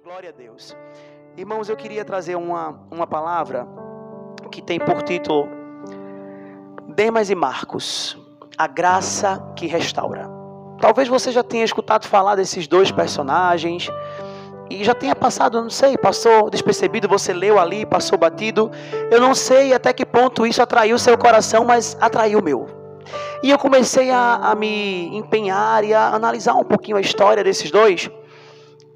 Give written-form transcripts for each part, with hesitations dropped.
Glória a Deus. Irmãos, eu queria trazer uma palavra que tem por título Demas e Marcos, a graça que restaura. Talvez você já tenha escutado falar desses dois personagens e já tenha passado, não sei, passou despercebido, você leu ali, passou batido. Eu não sei até que ponto isso atraiu seu coração, mas atraiu o meu. E eu comecei a me empenhar e a analisar um pouquinho a história desses dois.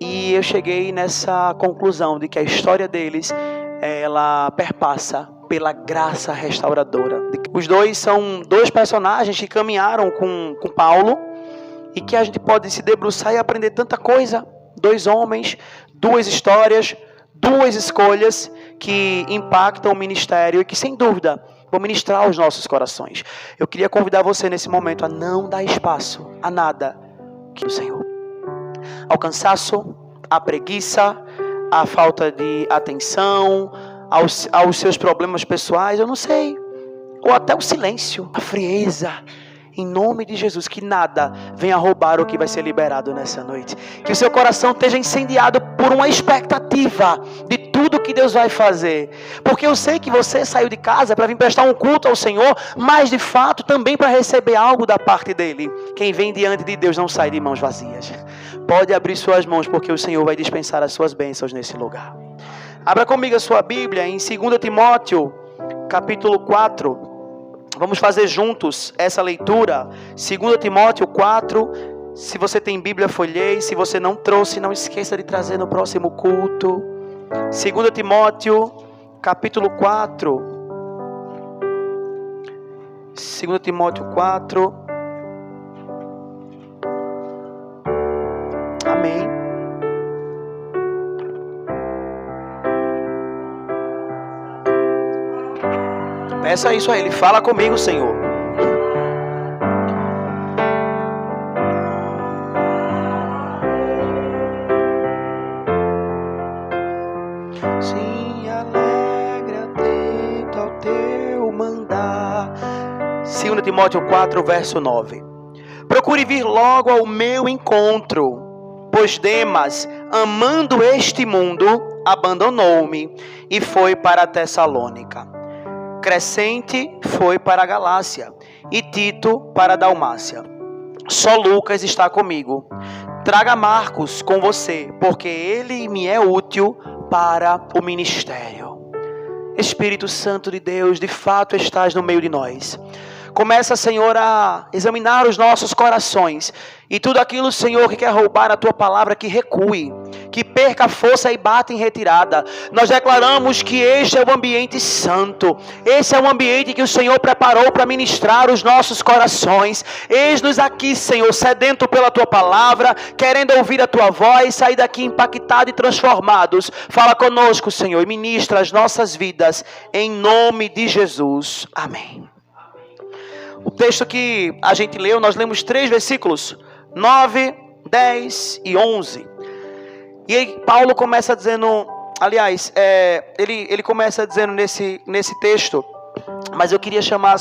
E eu cheguei nessa conclusão de que a história deles, ela perpassa pela graça restauradora. Os dois são dois personagens que caminharam com Paulo e que a gente pode se debruçar e aprender tanta coisa. Dois homens, duas histórias, duas escolhas que impactam o ministério e que, sem dúvida, vão ministrar os nossos corações. Eu queria convidar você nesse momento a não dar espaço a nada que o Senhor. Ao cansaço, à preguiça, à falta de atenção, aos seus problemas pessoais, eu não sei. Ou até o silêncio, a frieza. Em nome de Jesus, que nada venha roubar o que vai ser liberado nessa noite. Que o seu coração esteja incendiado por uma expectativa de tudo que Deus vai fazer. Porque eu sei que você saiu de casa para vir prestar um culto ao Senhor, mas de fato também para receber algo da parte dEle. Quem vem diante de Deus não sai de mãos vazias. Pode abrir suas mãos, porque o Senhor vai dispensar as suas bênçãos nesse lugar. Abra comigo a sua Bíblia em 2 Timóteo, capítulo 4. Vamos fazer juntos essa leitura. 2 Timóteo 4. Se você tem Bíblia, folheie. Se você não trouxe, não esqueça de trazer no próximo culto. 2 Timóteo, capítulo 4. 2 Timóteo 4. Amém. Peça isso a Ele. Fala comigo, Senhor. Se alegra atento ao teu mandar. 2 Timóteo 4, verso 9. Procure vir logo ao meu encontro, pois Demas, amando este mundo, abandonou-me e foi para a Tessalônica. Crescente foi para a Galácia e Tito para a Dalmácia. Só Lucas está comigo. Traga Marcos com você, porque ele me é útil para o ministério. Espírito Santo de Deus, de fato estás no meio de nós. Começa, Senhor, a examinar os nossos corações. E tudo aquilo, Senhor, que quer roubar a Tua palavra, que recue, que perca a força e bata em retirada. Nós declaramos que este é o ambiente santo. Esse é o ambiente que o Senhor preparou para ministrar os nossos corações. Eis-nos aqui, Senhor, sedento pela Tua palavra, querendo ouvir a Tua voz, sair daqui impactados e transformados. Fala conosco, Senhor, e ministra as nossas vidas, em nome de Jesus. Amém. O texto que a gente leu, nós lemos 3 versículos, 9, 10 e 11. E aí Paulo começa dizendo, aliás, ele começa dizendo nesse texto, mas eu queria chamar a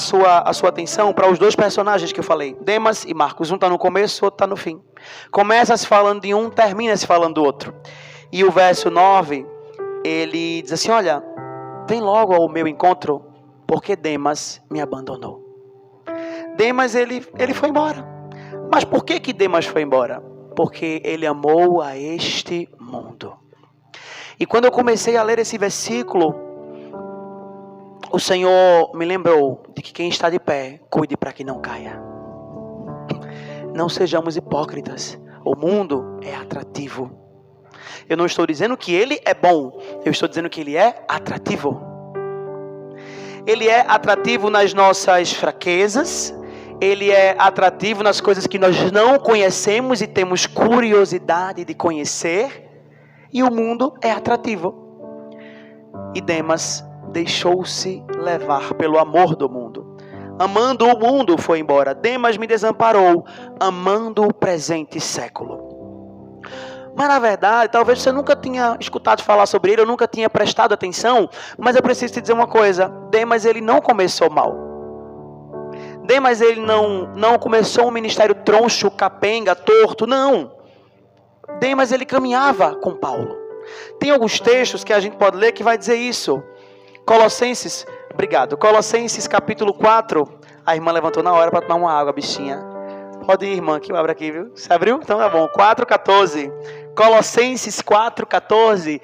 sua atenção para os dois personagens que eu falei, Demas e Marcos. Um está no começo, o outro está no fim. Começa se falando de um, termina se falando do outro. E o verso 9, ele diz assim, olha, vem logo ao meu encontro, porque Demas me abandonou. Demas, ele foi embora. Mas por que Demas foi embora? Porque ele amou a este mundo. E quando eu comecei a ler esse versículo, o Senhor me lembrou de que quem está de pé, cuide para que não caia. Não sejamos hipócritas. O mundo é atrativo. Eu não estou dizendo que ele é bom. Eu estou dizendo que ele é atrativo. Ele é atrativo nas nossas fraquezas. Ele é atrativo nas coisas que nós não conhecemos e temos curiosidade de conhecer. E o mundo é atrativo. E Demas deixou-se levar pelo amor do mundo. Amando o mundo foi embora. Demas me desamparou, amando o presente século. Mas na verdade, talvez você nunca tenha escutado falar sobre ele, ou nunca tinha prestado atenção. Mas eu preciso te dizer uma coisa. Demas, ele não começou mal. Demas, ele não começou um ministério troncho, capenga, torto, não. Demas, ele caminhava com Paulo. Tem alguns textos que a gente pode ler que vai dizer isso. Colossenses, obrigado. Colossenses capítulo 4. A irmã levantou na hora para tomar uma água, bichinha. Pode ir, irmã, que eu abro aqui, viu? Você abriu? Então tá bom. 4,14. Colossenses 4,14.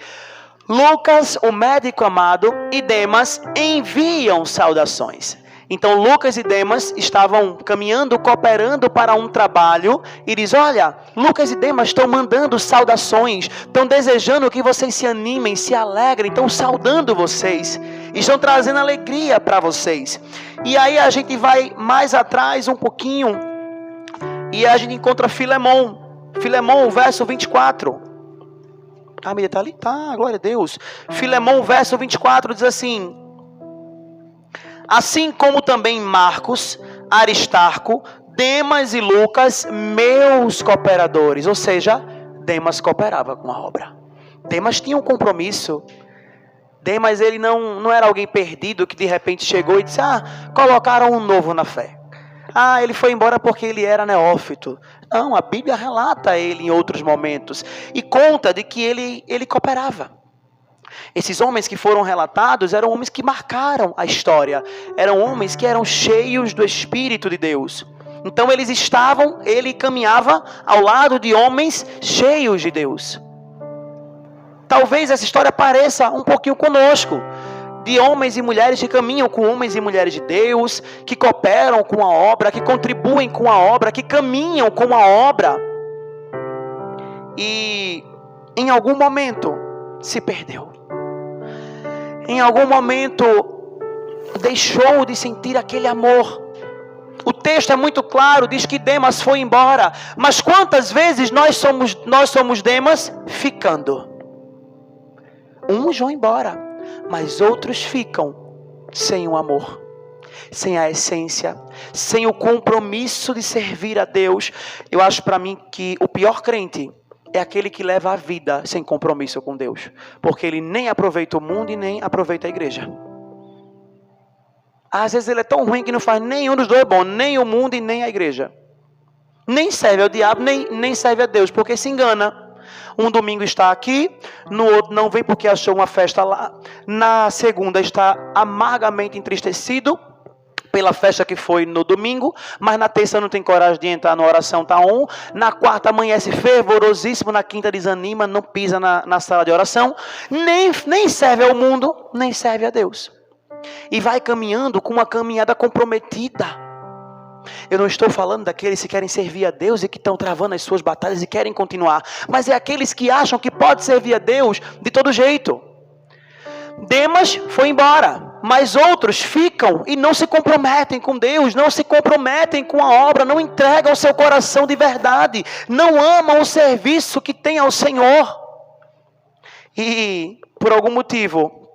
Lucas, o médico amado, e Demas enviam saudações. Então Lucas e Demas estavam caminhando, cooperando para um trabalho, e diz: olha, Lucas e Demas estão mandando saudações, estão desejando que vocês se animem, se alegrem, estão saudando vocês, estão trazendo alegria para vocês. E aí a gente vai mais atrás um pouquinho, e a gente encontra Filemon, o verso 24. A mídia está ali? Tá, glória a Deus. Filemon, verso 24, diz assim: assim como também Marcos, Aristarco, Demas e Lucas, meus cooperadores. Ou seja, Demas cooperava com a obra. Demas tinha um compromisso. Demas, ele não era alguém perdido que de repente chegou e disse: colocaram um novo na fé. Ele foi embora porque ele era neófito. Não, a Bíblia relata ele em outros momentos e conta de que ele cooperava. Esses homens que foram relatados eram homens que marcaram a história. Eram homens que eram cheios do Espírito de Deus. Então ele caminhava ao lado de homens cheios de Deus. Talvez essa história pareça um pouquinho conosco, de homens e mulheres que caminham com homens e mulheres de Deus, que cooperam com a obra, que contribuem com a obra, que caminham com a obra. E em algum momento se perdeu. Em algum momento deixou de sentir aquele amor. O texto é muito claro, diz que Demas foi embora. Mas quantas vezes nós somos Demas ficando? Uns vão embora, mas outros ficam sem o amor, sem a essência, sem o compromisso de servir a Deus. Eu acho para mim que o pior crente é aquele que leva a vida sem compromisso com Deus, porque ele nem aproveita o mundo e nem aproveita a igreja. Às vezes ele é tão ruim que não faz nenhum dos dois bom, nem o mundo e nem a igreja. Nem serve ao diabo, nem serve a Deus, porque se engana. Um domingo está aqui, no outro não vem porque achou uma festa lá. Na segunda está amargamente entristecido pela festa que foi no domingo, mas na terça não tem coragem de entrar na oração, tá on. Na quarta amanhece fervorosíssimo, na quinta desanima, não pisa na sala de oração. Nem serve ao mundo, nem serve a Deus. E vai caminhando com uma caminhada comprometida. Eu não estou falando daqueles que querem servir a Deus e que estão travando as suas batalhas e querem continuar, mas é aqueles que acham que pode servir a Deus de todo jeito. Demas foi embora, mas outros ficam e não se comprometem com Deus, não se comprometem com a obra, não entregam o seu coração de verdade, não amam o serviço que tem ao Senhor. E por algum motivo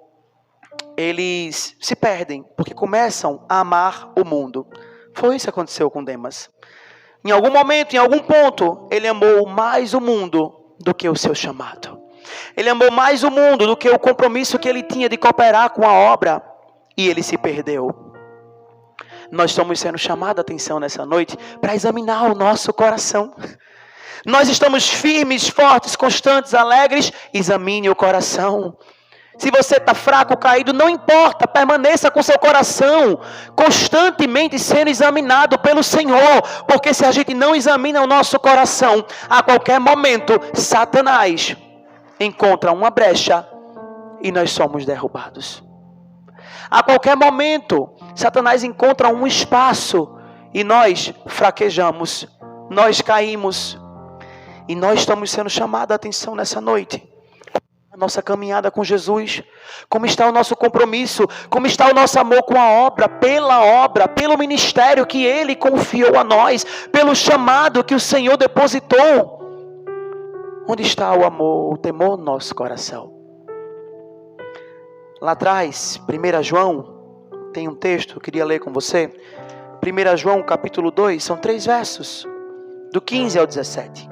eles se perdem, porque começam a amar o mundo. Foi isso que aconteceu com Demas. Em algum momento, em algum ponto, ele amou mais o mundo do que o seu chamado. Ele amou mais o mundo do que o compromisso que ele tinha de cooperar com a obra. E ele se perdeu. Nós estamos sendo chamados a atenção nessa noite para examinar o nosso coração. Nós estamos firmes, fortes, constantes, alegres. Examine o coração. Se você está fraco, caído, não importa, permaneça com seu coração constantemente sendo examinado pelo Senhor, porque se a gente não examina o nosso coração, a qualquer momento, Satanás encontra uma brecha e nós somos derrubados. A qualquer momento, Satanás encontra um espaço e nós fraquejamos, nós caímos, e nós estamos sendo chamados a atenção nessa noite. A nossa caminhada com Jesus, como está o nosso compromisso, como está o nosso amor com a obra, pelo ministério que Ele confiou a nós, pelo chamado que o Senhor depositou. Onde está o amor, o temor no nosso coração? Lá atrás, 1 João, tem um texto que eu queria ler com você. 1 João capítulo 2, são 3 versos, do 15 ao 17.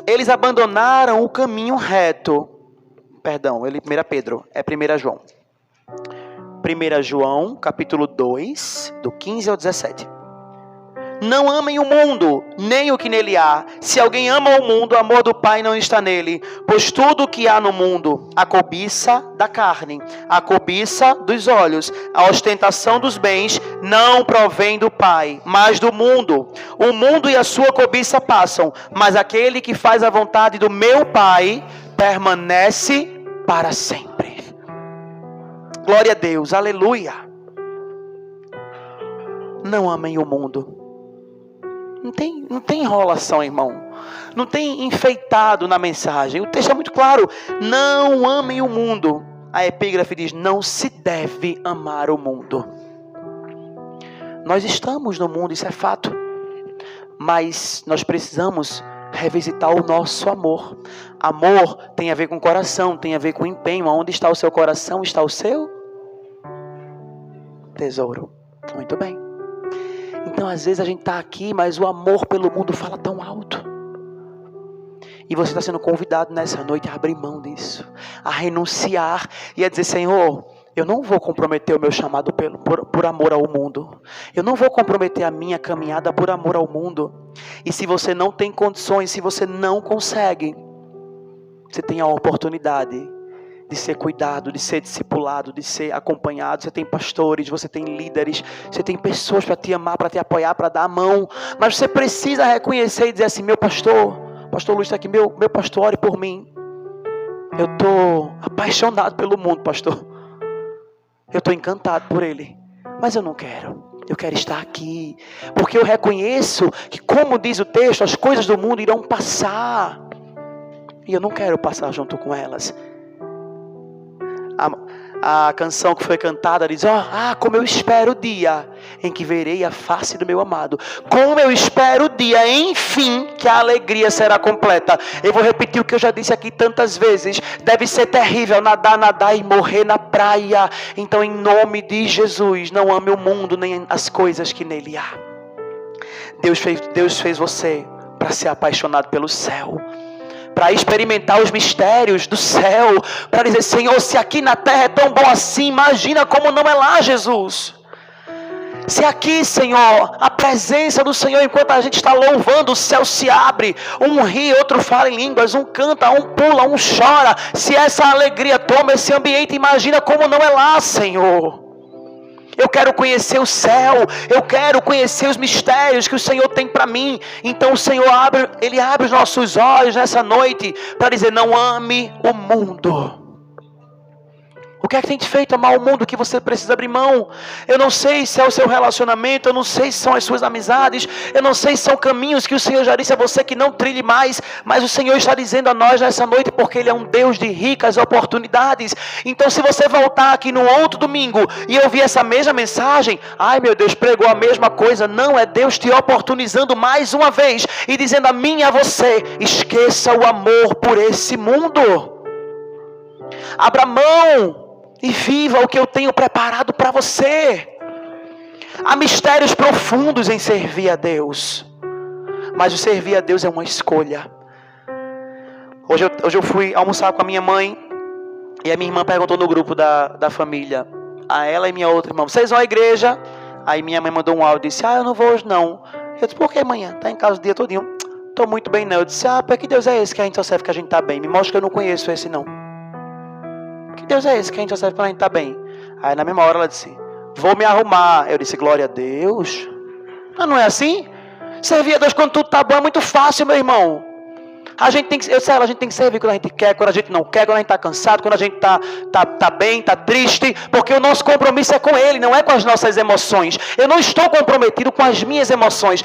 Eles abandonaram o caminho reto. Perdão, 1 Pedro, é 1 João. 1 João, capítulo 2, do 15 ao 17. Não amem o mundo, nem o que nele há. Se alguém ama o mundo, o amor do Pai não está nele. Pois tudo o que há no mundo, a cobiça da carne, a cobiça dos olhos, a ostentação dos bens, não provém do Pai, mas do mundo. O mundo e a sua cobiça passam, mas aquele que faz a vontade do meu Pai permanece para sempre. Glória a Deus, aleluia. Não amem o mundo. Não tem enrolação, irmão. Não tem enfeitado na mensagem. O texto é muito claro. Não amem o mundo. A epígrafe diz: não se deve amar o mundo. Nós estamos no mundo, isso é fato. Mas nós precisamos revisitar o nosso amor. Amor tem a ver com coração, tem a ver com empenho. Onde está o seu coração, está o seu tesouro. Muito bem. Então às vezes a gente está aqui, mas o amor pelo mundo fala tão alto. E você está sendo convidado nessa noite a abrir mão disso, a renunciar e a dizer: Senhor, eu não vou comprometer o meu chamado por amor ao mundo. Eu não vou comprometer a minha caminhada por amor ao mundo. E se você não tem condições, se você não consegue, você tem a oportunidade de ser cuidado, de ser discipulado, de ser acompanhado. Você tem pastores, você tem líderes, você tem pessoas para te amar, para te apoiar, para dar a mão. Mas você precisa reconhecer e dizer assim: meu pastor Luiz está aqui, meu pastor, ore por mim. Eu estou apaixonado pelo mundo, pastor. Eu estou encantado por ele, mas eu não quero. Eu quero estar aqui, porque eu reconheço que, como diz o texto, as coisas do mundo irão passar, e eu não quero passar junto com elas. A canção que foi cantada diz: como eu espero o dia em que verei a face do meu amado. Como eu espero o dia, enfim, que a alegria será completa. Eu vou repetir o que eu já disse aqui tantas vezes. Deve ser terrível nadar e morrer na praia. Então, em nome de Jesus, não ame o mundo nem as coisas que nele há. Deus fez você para ser apaixonado pelo céu, para experimentar os mistérios do céu, para dizer: Senhor, se aqui na terra é tão bom assim, imagina como não é lá, Jesus. Se aqui, Senhor, a presença do Senhor, enquanto a gente está louvando, o céu se abre, um ri, outro fala em línguas, um canta, um pula, um chora. Se essa alegria toma esse ambiente, imagina como não é lá, Senhor. Eu quero conhecer o céu, eu quero conhecer os mistérios que o Senhor tem para mim. Então o Senhor Ele abre os nossos olhos nessa noite para dizer: não ame o mundo. O que é que tem te feito amar o mundo que você precisa abrir mão? Eu não sei se é o seu relacionamento, eu não sei se são as suas amizades, eu não sei se são caminhos que o Senhor já disse a você que não trilhe mais, mas o Senhor está dizendo a nós nessa noite, porque Ele é um Deus de ricas oportunidades. Então, se você voltar aqui no outro domingo e ouvir essa mesma mensagem: ai meu Deus, pregou a mesma coisa. Não, é Deus te oportunizando mais uma vez e dizendo a mim e a você: esqueça o amor por esse mundo, abra mão e viva o que eu tenho preparado para você. Há mistérios profundos em servir a Deus, mas o servir a Deus é uma escolha. Hoje eu fui almoçar com a minha mãe, e a minha irmã perguntou no grupo da família, a ela e minha outra irmã: vocês vão à igreja? Aí minha mãe mandou um áudio e disse: eu não vou hoje não. Eu disse: por que, manhã? Tá em casa o dia todinho. Tô muito bem não. Eu disse: para que Deus é esse que a gente só serve que a gente tá bem? Me mostra que eu não conheço esse não. Que Deus é esse que a gente só serve para a gente estar bem? Aí na mesma hora ela disse: vou me arrumar. Eu disse: glória a Deus. Mas não é assim? Servir a Deus quando tudo está bom é muito fácil, meu irmão. A gente tem que servir quando a gente quer, quando a gente não quer, quando a gente está cansado, quando a gente tá bem, está triste, porque o nosso compromisso é com Ele, não é com as nossas emoções. Eu não estou comprometido com as minhas emoções.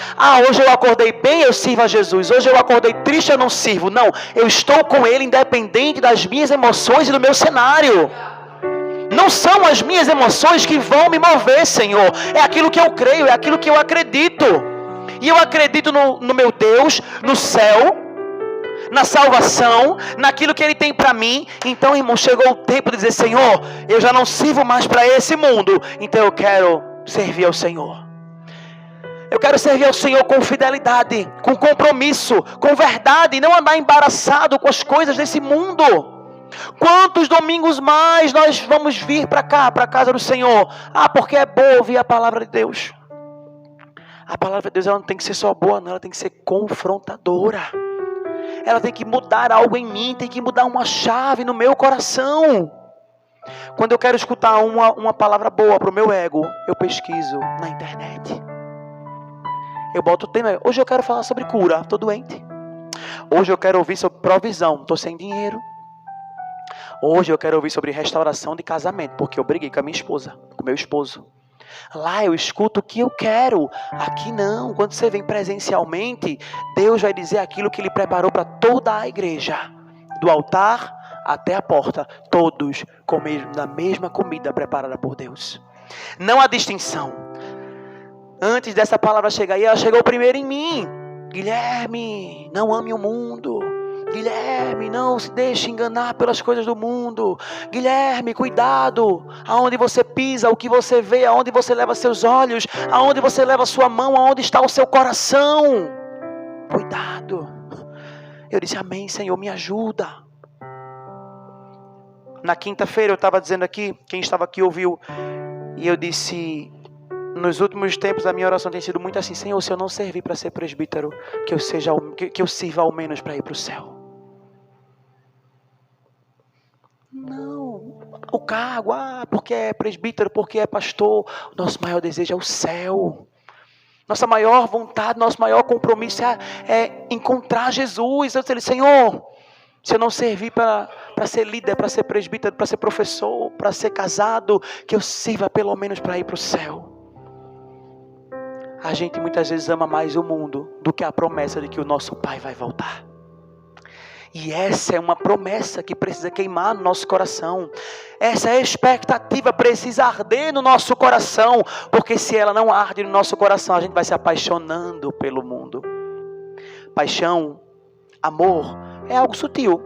Hoje eu acordei bem, eu sirvo a Jesus. Hoje eu acordei triste, eu não sirvo. Não, eu estou com Ele independente das minhas emoções e do meu cenário. Não são as minhas emoções que vão me mover, Senhor. É aquilo que eu creio, é aquilo que eu acredito. E eu acredito no meu Deus, no céu, na salvação, naquilo que Ele tem para mim. Então, irmão, chegou o tempo de dizer: Senhor, eu já não sirvo mais para esse mundo, então eu quero servir ao Senhor. Eu quero servir ao Senhor com fidelidade, com compromisso, com verdade, e não andar embaraçado com as coisas desse mundo. Quantos domingos mais nós vamos vir para cá, para a casa do Senhor? Porque é bom ouvir a palavra de Deus. A palavra de Deus, ela não tem que ser só boa, não. Ela tem que ser confrontadora. Ela tem que mudar algo em mim. Tem que mudar uma chave no meu coração. Quando eu quero escutar uma palavra boa para o meu ego, eu pesquiso na internet. Eu boto o tema. Hoje eu quero falar sobre cura. Estou doente. Hoje eu quero ouvir sobre provisão. Estou sem dinheiro. Hoje eu quero ouvir sobre restauração de casamento. Porque eu briguei com a minha esposa. Com o meu esposo. Lá eu escuto o que eu quero. Aqui não. Quando você vem presencialmente, Deus vai dizer aquilo que Ele preparou para toda a igreja. Do altar até a porta. Todos comeram da mesma comida preparada por Deus. Não há distinção. Antes dessa palavra chegar aí, ela chegou primeiro em mim. Guilherme, não ame o mundo. Guilherme, não se deixe enganar pelas coisas do mundo. Guilherme, cuidado. Aonde você pisa, o que você vê, aonde você leva seus olhos, aonde você leva sua mão, aonde está o seu coração. Cuidado. Eu disse, amém, Senhor, me ajuda. Na quinta-feira eu estava dizendo aqui, quem estava aqui ouviu, e eu disse, nos últimos tempos a minha oração tem sido muito assim, Senhor, se eu não servir para ser presbítero, que eu sirva ao menos para ir para o céu. Não, o cargo, porque é presbítero, porque é pastor, nosso maior desejo é o céu. Nossa maior vontade, nosso maior compromisso é encontrar Jesus. Eu disse, Senhor, se eu não servir para ser líder, para ser presbítero, para ser professor, para ser casado, que eu sirva pelo menos para ir para o céu. A gente muitas vezes ama mais o mundo do que a promessa de que o nosso Pai vai voltar. E essa é uma promessa que precisa queimar no nosso coração. Essa expectativa precisa arder no nosso coração. Porque se ela não arde no nosso coração, a gente vai se apaixonando pelo mundo. Paixão, amor, é algo sutil.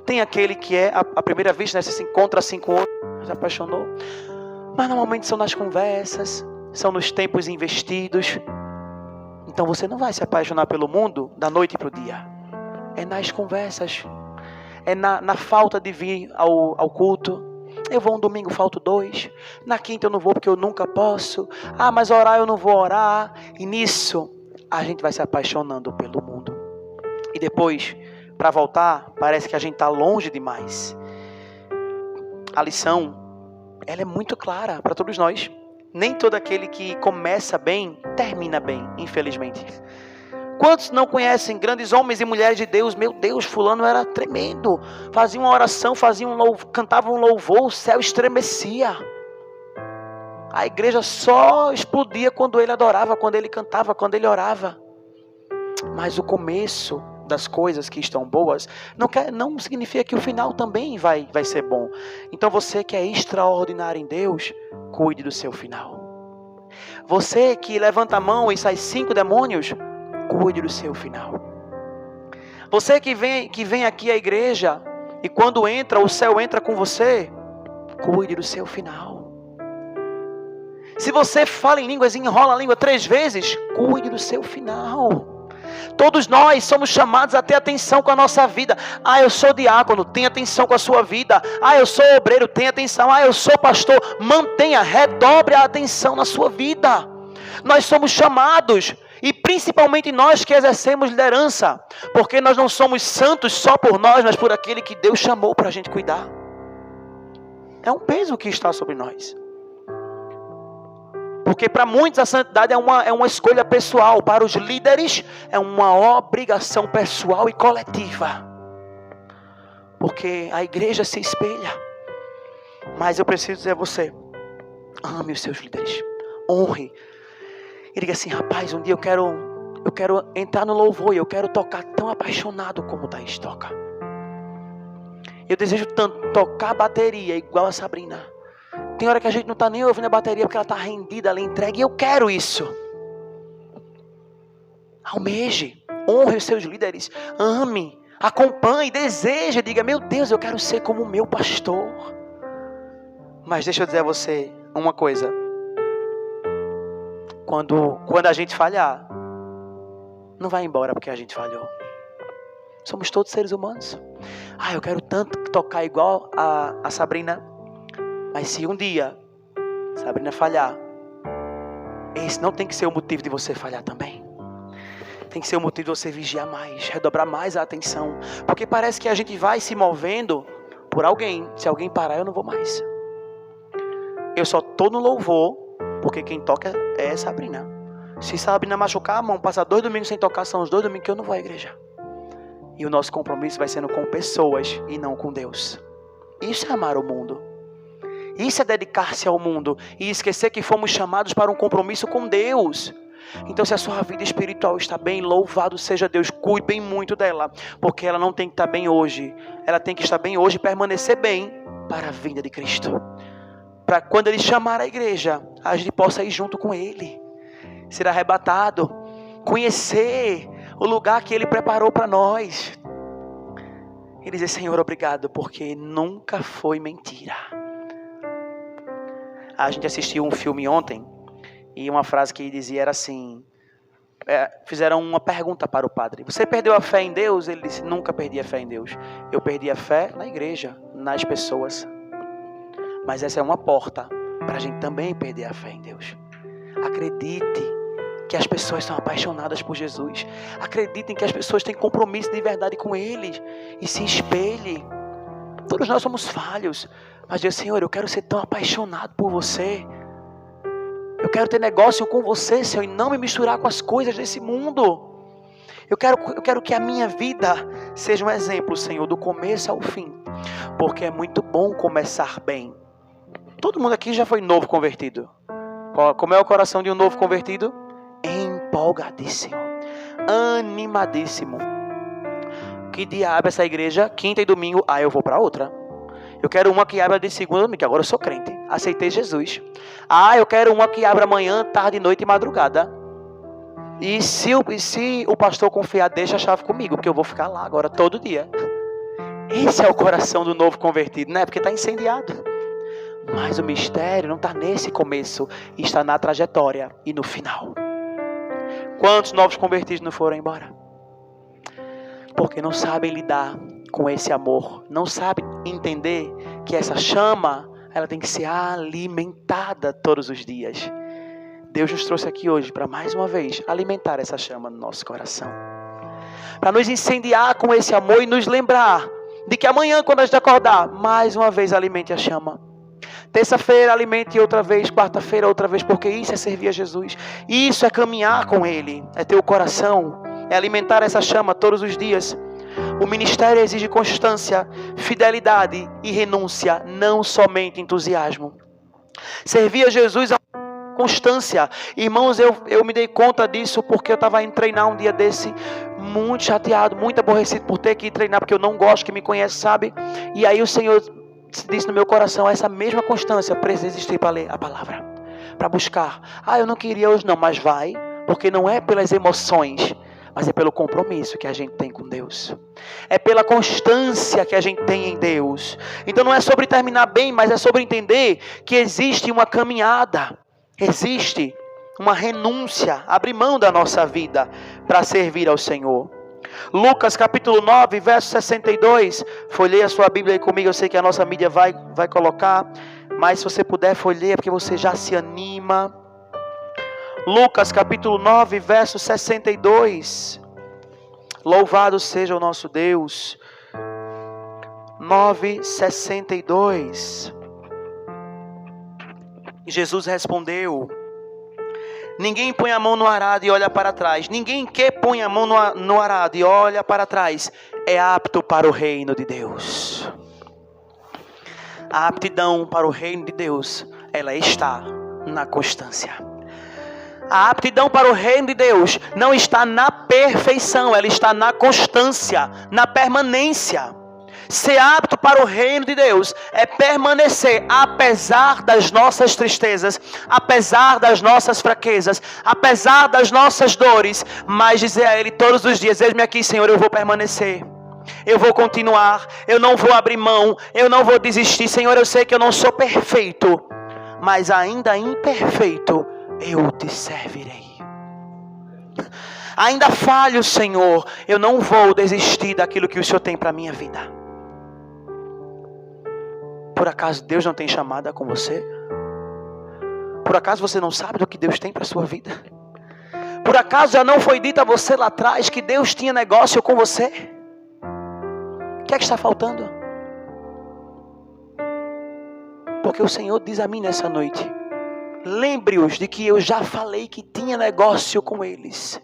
Tem aquele que é a primeira vista, né? Você se encontra assim com o outro, se apaixonou. Mas normalmente são nas conversas, são nos tempos investidos. Então você não vai se apaixonar pelo mundo da noite para o dia. É nas conversas. É na falta de vir ao culto. Eu vou um domingo, falto 2. Na quinta eu não vou porque eu nunca posso. Mas orar eu não vou orar. E nisso a gente vai se apaixonando pelo mundo. E depois, para voltar, parece que a gente está longe demais. A lição, ela é muito clara para todos nós. Nem todo aquele que começa bem, termina bem, infelizmente. Quantos não conhecem grandes homens e mulheres de Deus? Meu Deus, fulano era tremendo. Fazia uma oração, cantava um louvor, o céu estremecia. A igreja só explodia quando ele adorava, quando ele cantava, quando ele orava. Mas o começo das coisas que estão boas não significa que o final também vai ser bom. Então você que é extraordinário em Deus, cuide do seu final. Você que levanta a mão e sai 5 demônios, cuide do seu final. Você que vem aqui à igreja e quando entra, o céu entra com você, cuide do seu final. Se você fala em línguas e enrola a língua 3 vezes, cuide do seu final. Todos nós somos chamados a ter atenção com a nossa vida. Eu sou diácono, tenha atenção com a sua vida. Eu sou obreiro, tenha atenção. Eu sou pastor, redobre a atenção na sua vida. Nós somos chamados, e principalmente nós que exercemos liderança, porque nós não somos santos só por nós, mas por aquele que Deus chamou para a gente cuidar. É um peso que está sobre nós. Porque para muitos a santidade é uma escolha pessoal. Para os líderes é uma obrigação pessoal e coletiva. Porque a igreja se espelha. Mas eu preciso dizer a você, ame os seus líderes, honre. E diga assim, rapaz, um dia eu quero entrar no louvor e eu quero tocar tão apaixonado como o Thaís toca. Eu desejo tanto tocar bateria igual a Sabrina. Tem hora que a gente não está nem ouvindo a bateria porque ela está rendida, ela é entregue. E eu quero isso. Almeje, honre os seus líderes, ame, acompanhe, deseje, diga, meu Deus, eu quero ser como o meu pastor. Mas deixa eu dizer a você uma coisa. Quando a gente falhar, não vai embora porque a gente falhou. Somos todos seres humanos. Eu quero tanto tocar igual a Sabrina. Mas se um dia Sabrina falhar, esse não tem que ser o motivo de você falhar também. Tem que ser o motivo de você vigiar mais, redobrar mais a atenção. Porque parece que a gente vai se movendo por alguém. Se alguém parar, eu não vou mais. Eu só estou no louvor porque quem toca é Sabrina. Se Sabrina machucar a mão, passar 2 domingos sem tocar, são os 2 domingos que eu não vou à igreja. E o nosso compromisso vai sendo com pessoas e não com Deus. Isso é amar o mundo. Isso é dedicar-se ao mundo e esquecer que fomos chamados para um compromisso com Deus. Então, se a sua vida espiritual está bem, louvado seja Deus, cuide bem muito dela, porque ela não tem que estar bem hoje. Ela tem que estar bem hoje e permanecer bem para a vinda de Cristo. Para quando Ele chamar a igreja, a gente possa ir junto com Ele, ser arrebatado, conhecer o lugar que Ele preparou para nós. E dizer: Senhor, obrigado, porque nunca foi mentira. A gente assistiu um filme ontem, e uma frase que dizia era assim, fizeram uma pergunta para o padre: você perdeu a fé em Deus? Ele disse: nunca perdi a fé em Deus. Eu perdi a fé na igreja, nas pessoas. Mas essa é uma porta para a gente também perder a fé em Deus. Acredite que as pessoas são apaixonadas por Jesus. Acreditem que as pessoas têm compromisso de verdade com Ele. E se espelhe. Todos nós somos falhos. Mas diga: Senhor, eu quero ser tão apaixonado por você. Eu quero ter negócio com você, Senhor, e não me misturar com as coisas desse mundo. Eu quero que a minha vida seja um exemplo, Senhor, do começo ao fim. Porque é muito bom começar bem. Todo mundo aqui já foi novo convertido. Como é o coração de um novo convertido? Empolgadíssimo. Animadíssimo. Que diabo essa igreja? Quinta e domingo, eu vou para outra. Eu quero uma que abra de segunda a domingo, que agora eu sou crente. Aceitei Jesus. Eu quero uma que abra manhã, tarde, noite e madrugada. E se o pastor confiar, deixa a chave comigo, porque eu vou ficar lá agora todo dia. Esse é o coração do novo convertido, né? Porque está incendiado. Mas o mistério não está nesse começo, está na trajetória e no final. Quantos novos convertidos não foram embora? Porque não sabem lidar com esse amor. Não sabem entender que essa chama, ela tem que ser alimentada todos os dias. Deus nos trouxe aqui hoje para mais uma vez alimentar essa chama no nosso coração. Para nos incendiar com esse amor e nos lembrar de que amanhã, quando a gente acordar, mais uma vez alimente a chama. Terça-feira alimente outra vez, quarta-feira outra vez, porque isso é servir a Jesus. Isso é caminhar com Ele, é ter o coração, é alimentar essa chama todos os dias. O ministério exige constância, fidelidade e renúncia, não somente entusiasmo. Servir a Jesus é uma constância. Irmãos, eu me dei conta disso porque eu estava indo treinar um dia desse, muito chateado, muito aborrecido por ter que ir treinar, porque eu não gosto, que me conhece, sabe? E aí o Senhor disse no meu coração: essa mesma constância precisa existir para ler a palavra, para buscar. Eu não queria hoje não, mas vai, porque não é pelas emoções, mas é pelo compromisso que a gente tem com Deus. É pela constância que a gente tem em Deus. Então não é sobre terminar bem, mas é sobre entender que existe uma caminhada, existe uma renúncia, abrir mão da nossa vida para servir ao Senhor. Lucas capítulo 9, verso 62. Folheia a sua Bíblia aí comigo. Eu sei que a nossa mídia vai colocar, mas se você puder, folheia, porque você já se anima. Lucas capítulo 9, verso 62. Louvado seja o nosso Deus. 9:62. Jesus respondeu: ninguém põe a mão no arado e olha para trás. Ninguém que põe a mão no arado e olha para trás é apto para o reino de Deus. A aptidão para o reino de Deus, ela está na constância. A aptidão para o reino de Deus não está na perfeição, ela está na constância, na permanência. Ser apto para o reino de Deus é permanecer apesar das nossas tristezas, apesar das nossas fraquezas, apesar das nossas dores, mas dizer a Ele todos os dias: eis-me aqui, Senhor, eu vou permanecer, eu vou continuar, eu não vou abrir mão, eu não vou desistir. Senhor, eu sei que eu não sou perfeito, mas ainda imperfeito, eu te servirei. Ainda falho, Senhor, eu não vou desistir daquilo que o Senhor tem para a minha vida. Por acaso Deus não tem chamada com você? Por acaso você não sabe do que Deus tem para a sua vida? Por acaso já não foi dito a você lá atrás que Deus tinha negócio com você? O que é que está faltando? Porque o Senhor diz a mim nessa noite: lembre-os de que eu já falei que tinha negócio com eles.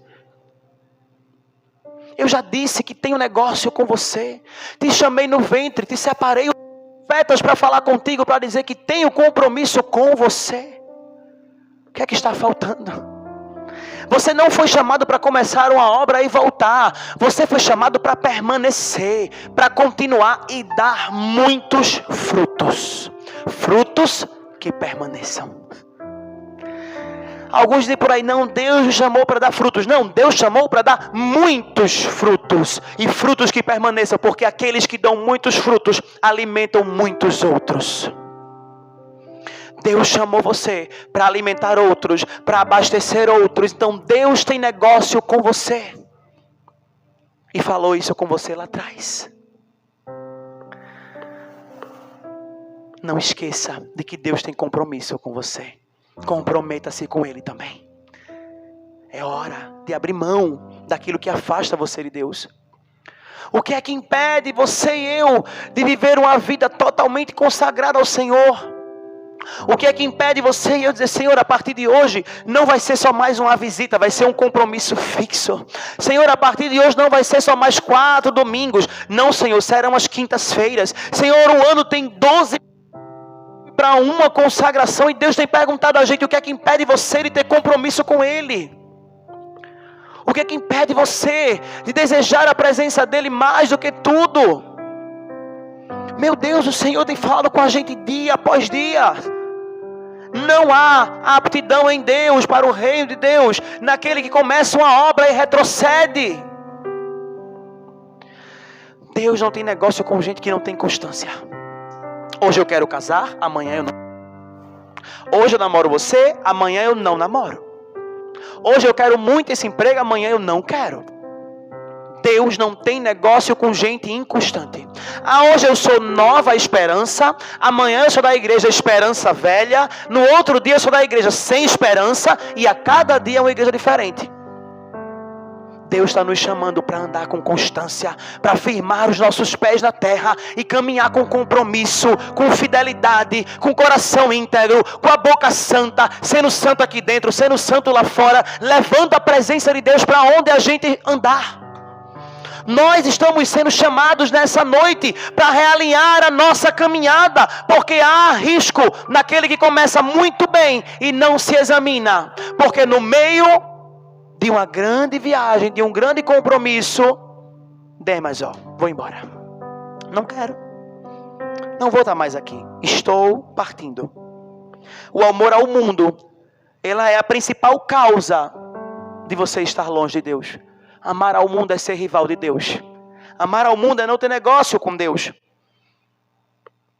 Eu já disse que tenho negócio com você. Te chamei no ventre, te separei os profetas para falar contigo, para dizer que tenho compromisso com você. O que é que está faltando? Você não foi chamado para começar uma obra e voltar. Você foi chamado para permanecer, para continuar e dar muitos frutos. Frutos que permaneçam. Alguns dizem por aí: não, Deus nos chamou para dar frutos. Não, Deus chamou para dar muitos frutos. E frutos que permaneçam, porque aqueles que dão muitos frutos alimentam muitos outros. Deus chamou você para alimentar outros, para abastecer outros. Então Deus tem negócio com você. E falou isso com você lá atrás. Não esqueça de que Deus tem compromisso com você. Comprometa-se com Ele também. É hora de abrir mão daquilo que afasta você de Deus. O que é que impede você e eu de viver uma vida totalmente consagrada ao Senhor? O que é que impede você e eu dizer: Senhor, a partir de hoje não vai ser só mais uma visita, vai ser um compromisso fixo. Senhor, a partir de hoje não vai ser só mais 4 domingos. Não, Senhor, serão as quintas-feiras. Senhor, o ano tem 12 para uma consagração, e Deus tem perguntado a gente: o que é que impede você de ter compromisso com Ele? O que é que impede você de desejar a presença dEle mais do que tudo? Meu Deus, o Senhor tem falado com a gente dia após dia. Não há aptidão em Deus para o reino de Deus naquele que começa uma obra e retrocede. Deus não tem negócio com gente que não tem constância. Hoje eu quero casar, amanhã eu não. Hoje eu namoro você, amanhã eu não namoro. Hoje eu quero muito esse emprego, amanhã eu não quero. Deus não tem negócio com gente inconstante. Hoje eu sou Nova Esperança, amanhã eu sou da igreja Esperança Velha, no outro dia eu sou da igreja Sem Esperança, e a cada dia é uma igreja diferente. Deus está nos chamando para andar com constância, para firmar os nossos pés na terra e caminhar com compromisso, com fidelidade, com coração íntegro, com a boca santa, sendo santo aqui dentro, sendo santo lá fora, levando a presença de Deus para onde a gente andar. Nós estamos sendo chamados nessa noite para realinhar a nossa caminhada, porque há risco naquele que começa muito bem e não se examina, porque no meio de uma grande viagem, de um grande compromisso, Demas, vou embora, não quero, não vou estar mais aqui, estou partindo. O amor ao mundo, ela é a principal causa de você estar longe de Deus. Amar ao mundo é ser rival de Deus. Amar ao mundo é não ter negócio com Deus.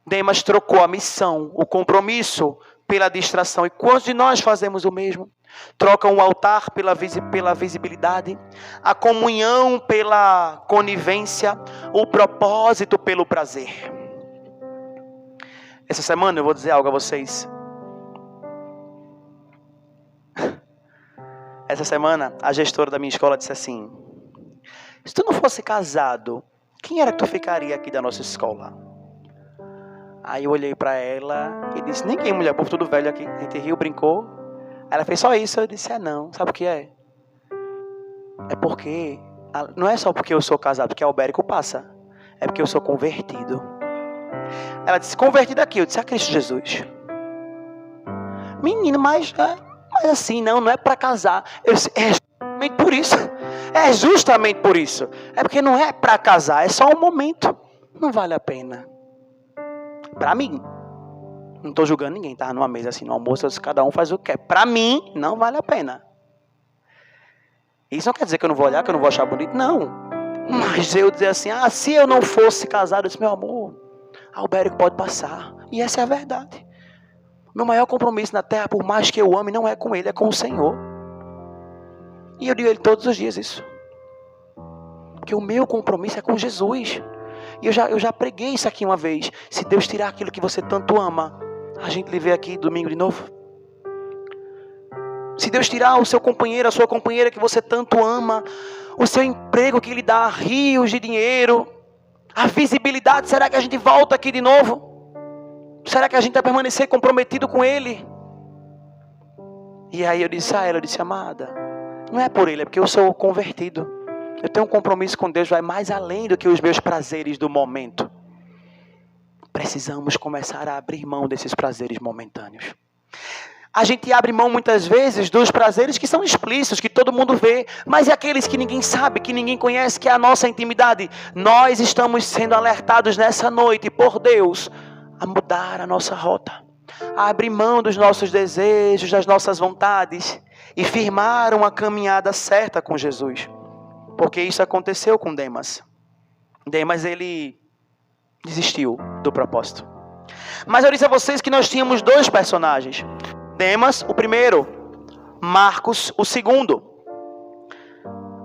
Demas trocou a missão, o compromisso, pela distração. E quantos de nós fazemos o mesmo? Trocam o altar pela visibilidade, a comunhão pela conivência, o propósito pelo prazer. Essa semana eu vou dizer algo a vocês. Essa semana a gestora da minha escola disse assim: se tu não fosse casado, quem era que tu ficaria aqui da nossa escola? Aí eu olhei para ela e disse: ninguém, mulher, povo tudo velho aqui. A gente riu, brincou. Ela fez só isso. Eu disse: não, sabe o que é? É porque, não é só porque eu sou casado que Albérico passa, é porque eu sou convertido. Ela disse: convertido aqui? Eu disse: a Cristo Jesus. Menino, mas assim, não é para casar. Eu disse: é justamente por isso. É justamente por isso. É porque não é para casar, é só um momento. Não vale a pena. Para mim. Não estou julgando ninguém, tá? Numa mesa assim, no almoço, cada um faz o que quer. Para mim, não vale a pena. Isso não quer dizer que eu não vou olhar, que eu não vou achar bonito. Não. Mas eu dizer assim: se eu não fosse casado, eu disse: meu amor, Albérico pode passar. E essa é a verdade. Meu maior compromisso na terra, por mais que eu ame, não é com ele, é com o Senhor. E eu digo a ele todos os dias isso. Porque o meu compromisso é com Jesus. E eu já preguei isso aqui uma vez. Se Deus tirar aquilo que você tanto ama, a gente lhe vê aqui domingo de novo. Se Deus tirar o seu companheiro, a sua companheira que você tanto ama, o seu emprego que lhe dá rios de dinheiro, a visibilidade, será que a gente volta aqui de novo? Será que a gente vai permanecer comprometido com Ele? E aí eu disse a ela, amada, não é por Ele, é porque eu sou convertido. Eu tenho um compromisso com Deus, vai mais além do que os meus prazeres do momento. Precisamos começar a abrir mão desses prazeres momentâneos. A gente abre mão muitas vezes dos prazeres que são explícitos, que todo mundo vê, mas é aqueles que ninguém sabe, que ninguém conhece, que é a nossa intimidade. Nós estamos sendo alertados nessa noite por Deus a mudar a nossa rota, a abrir mão dos nossos desejos, das nossas vontades e firmar uma caminhada certa com Jesus. Porque isso aconteceu com Demas. Demas, ele desistiu do propósito. Mas eu disse a vocês que nós tínhamos dois personagens. Demas, o primeiro. Marcos, o segundo.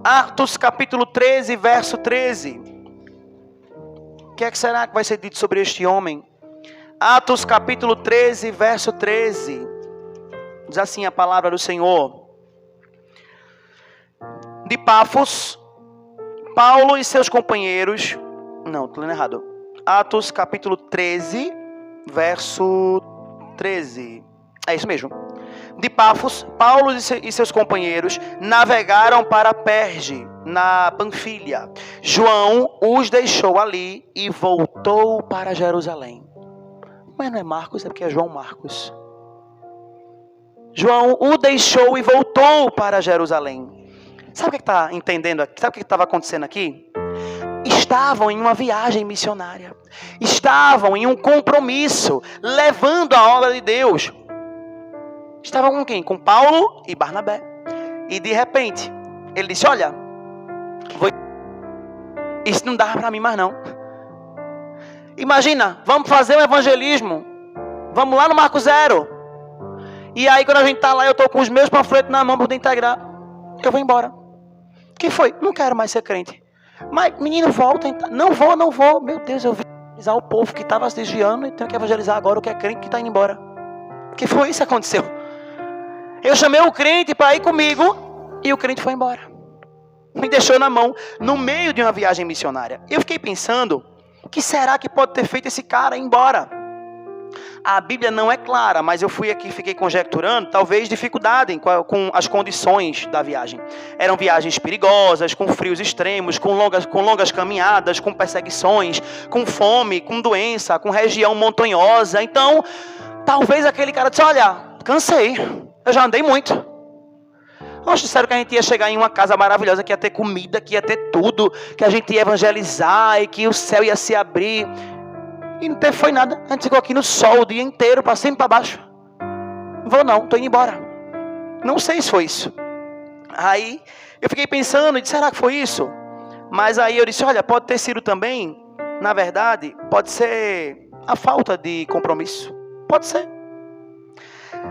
Atos capítulo 13, verso 13. O que é que será que vai ser dito sobre este homem? Atos capítulo 13, verso 13. Diz assim a palavra do Senhor. De Pafos, Paulo e seus companheiros... Não, estou lendo errado. Atos capítulo 13, verso 13. É isso mesmo. De Pafos, Paulo e seus companheiros navegaram para Perge, na Panfilha. João os deixou ali e voltou para Jerusalém. Mas não é Marcos, é porque é João Marcos. João o deixou e voltou para Jerusalém. Sabe o que está entendendo aqui? Sabe o que estava acontecendo aqui? Estavam em uma viagem missionária. Estavam em um compromisso, levando a obra de Deus. Estavam com quem? Com Paulo e Barnabé. E de repente, ele disse, olha, isso não dá para mim mais não. Imagina, vamos fazer um evangelismo. Vamos lá no Marco Zero. E aí quando a gente está lá, eu estou com os meus panfletos na mão para poder integrar. Eu vou embora. O que foi? Não quero mais ser crente. Mas, menino, volta. Não vou. Meu Deus, eu vim evangelizar o povo que estava se desviando e tenho que evangelizar agora o que é crente que está indo embora. O que foi isso que aconteceu? Eu chamei o crente para ir comigo e o crente foi embora. Me deixou na mão, no meio de uma viagem missionária. Eu fiquei pensando, o que será que pode ter feito esse cara ir embora? A Bíblia não é clara, mas eu fui aqui e fiquei conjecturando, talvez dificuldade com as condições da viagem. Eram viagens perigosas, com frios extremos, com longas caminhadas, com perseguições, com fome, com doença, com região montanhosa. Então, talvez aquele cara disse, olha, cansei, eu já andei muito. Oxe, disseram que a gente ia chegar em uma casa maravilhosa, que ia ter comida, que ia ter tudo, que a gente ia evangelizar e que o céu ia se abrir. E não teve, foi nada. A gente ficou aqui no sol o dia inteiro, para cima e para baixo. Não vou não, estou indo embora. Não sei se foi isso. Aí eu fiquei pensando, e disse, será que foi isso? Mas aí eu disse, olha, pode ter sido também, na verdade, pode ser a falta de compromisso. Pode ser.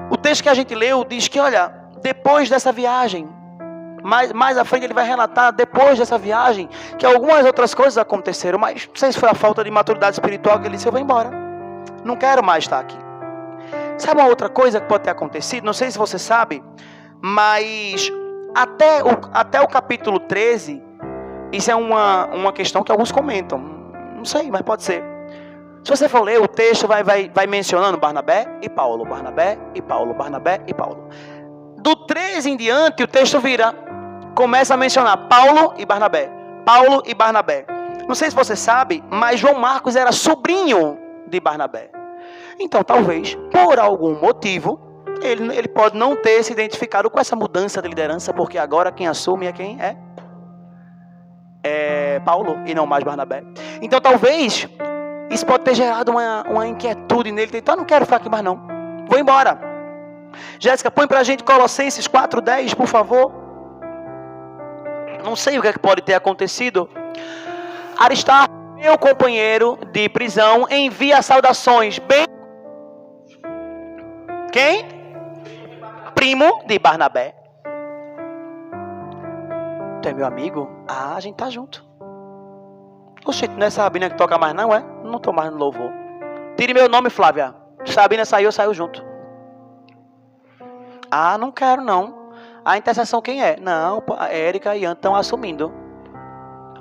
O texto que a gente leu diz que, olha, depois dessa viagem, mais à frente ele vai relatar, depois dessa viagem, que algumas outras coisas aconteceram, mas não sei se foi a falta de maturidade espiritual que ele disse, eu vou embora. Não quero mais estar aqui. Sabe uma outra coisa que pode ter acontecido? Não sei se você sabe, mas até o capítulo 13, isso é uma questão que alguns comentam. Não sei, mas pode ser. Se você for ler, o texto vai mencionando Barnabé e Paulo, Barnabé e Paulo, Barnabé e Paulo. Do 13 em diante, o texto começa a mencionar Paulo e Barnabé. Paulo e Barnabé. Não sei se você sabe, mas João Marcos era sobrinho de Barnabé. Então, talvez, por algum motivo, ele pode não ter se identificado com essa mudança de liderança, porque agora quem assume é quem é Paulo e não mais Barnabé. Então, talvez, isso pode ter gerado uma inquietude nele. Então, eu não quero ficar aqui mais não. Vou embora. Jéssica, põe pra gente Colossenses 4:10, por favor. Não sei o que é que pode ter acontecido. Aristarco, meu companheiro de prisão, envia saudações. Bem... Quem? Primo de Barnabé. Tu é meu amigo? Ah, a gente tá junto. Oxe, não é Sabina que toca mais não, é? Não tô mais no louvor. Tire meu nome, Flávia. Sabina saiu junto. Ah, não quero não. A intercessão quem é? Não, a Érica e Ian estão assumindo.